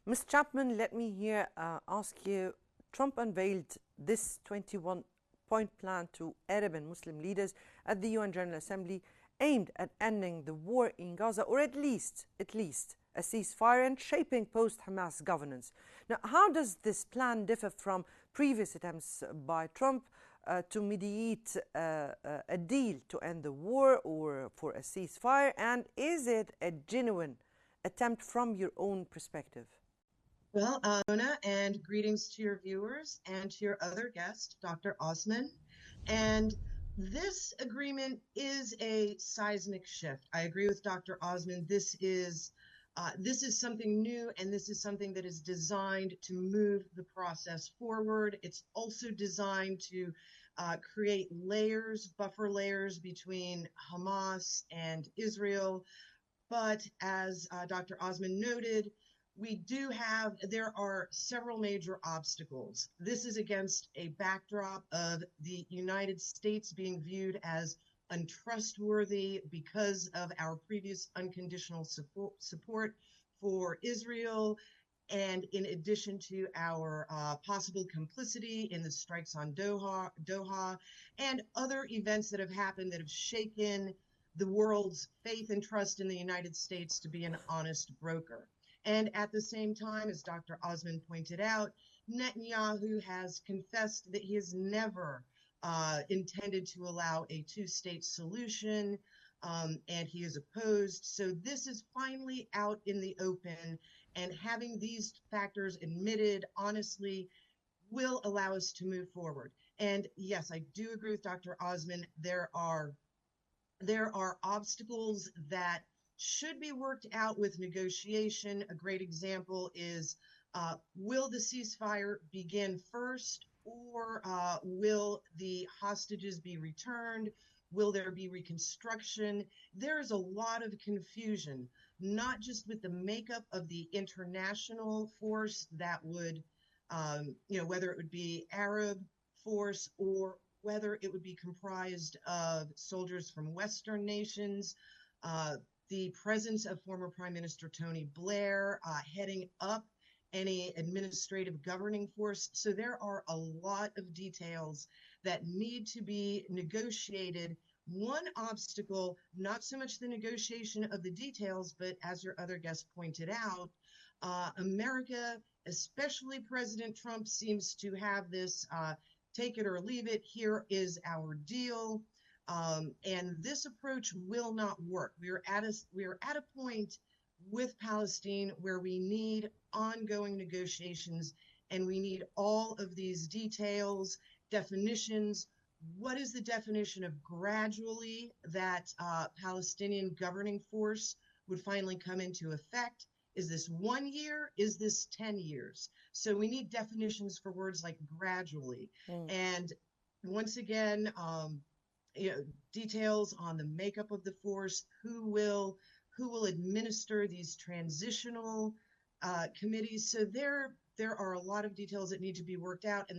Ms. Chapman, let me here ask you, Trump unveiled this 21-point plan to Arab and Muslim leaders at the UN General Assembly aimed at ending the war in Gaza, or at least a ceasefire and shaping post-Hamas governance. Now, how does this plan differ from previous attempts by Trump to mediate a deal to end the war or for a ceasefire? And is it a genuine attempt from your own perspective? Well, Mona, and greetings to your viewers and to your other guest, Dr. Osman. And this agreement is a seismic shift. I agree with Dr. Osman. This is something new, and this is something that is designed to move the process forward. It's also designed to create layers, buffer layers between Hamas and Israel. But as Dr. Osman noted, there are several major obstacles. This is against a backdrop of the United States being viewed as untrustworthy because of our previous unconditional support for Israel, and in addition to our possible complicity in the strikes on Doha, and other events that have happened that have shaken the world's faith and trust in the United States to be an honest broker. And at the same time, as Dr. Osman pointed out, Netanyahu has confessed that he has never intended to allow a two-state solution, and he is opposed. So this is finally out in the open, and having these factors admitted honestly will allow us to move forward. And yes, I do agree with Dr. Osman. There are obstacles that should be worked out with negotiation. A great example is, will the ceasefire begin first, or will the hostages be returned? Will there be reconstruction? There is a lot of confusion, not just with the makeup of the international force that would, whether it would be Arab force or whether it would be comprised of soldiers from Western nations, the presence of former Prime Minister Tony Blair heading up any administrative governing force. So there are a lot of details that need to be negotiated. One obstacle, not so much the negotiation of the details, but as your other guest pointed out, America, especially President Trump, seems to have this take it or leave it, here is our deal. And this approach will not work. We are at a point with Palestine where we need ongoing negotiations, and we need all of these details, definitions. What is the definition of gradually that Palestinian governing force would finally come into effect? Is this 1 year? Is this 10 years? So we need definitions for words like gradually. And once again, details on the makeup of the force, who will administer these transitional committees. So there are a lot of details that need to be worked out. And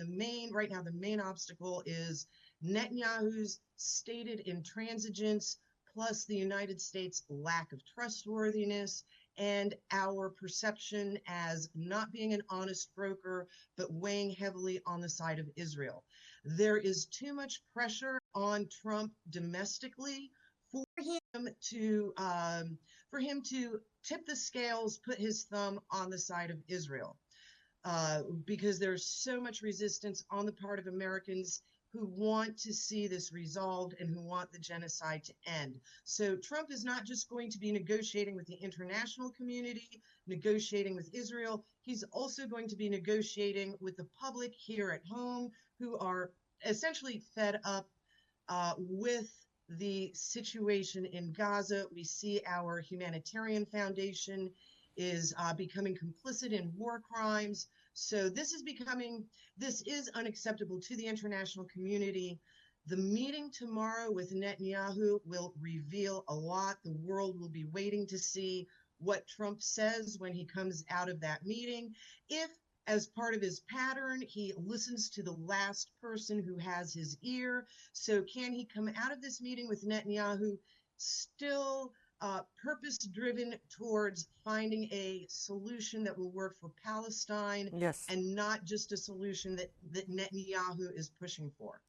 right now, the main obstacle is Netanyahu's stated intransigence, plus the United States' lack of trustworthiness, and our perception as not being an honest broker, but weighing heavily on the side of Israel. There is too much pressure on Trump domestically for him to tip the scales, put his thumb on the side of Israel, because there's so much resistance on the part of Americans who want to see this resolved and who want the genocide to end. So Trump is not just going to be negotiating with the international community, negotiating with Israel. He's also going to be negotiating with the public here at home, who are essentially fed up with the situation in Gaza. We see our humanitarian foundation is becoming complicit in war crimes. So this is unacceptable to the international community. The meeting tomorrow with Netanyahu will reveal a lot. The world will be waiting to see what Trump says when he comes out of that meeting. If, as part of his pattern, he listens to the last person who has his ear. So can he come out of this meeting with Netanyahu still purpose driven towards finding a solution that will work for Palestine Yes. and not just a solution that Netanyahu is pushing for.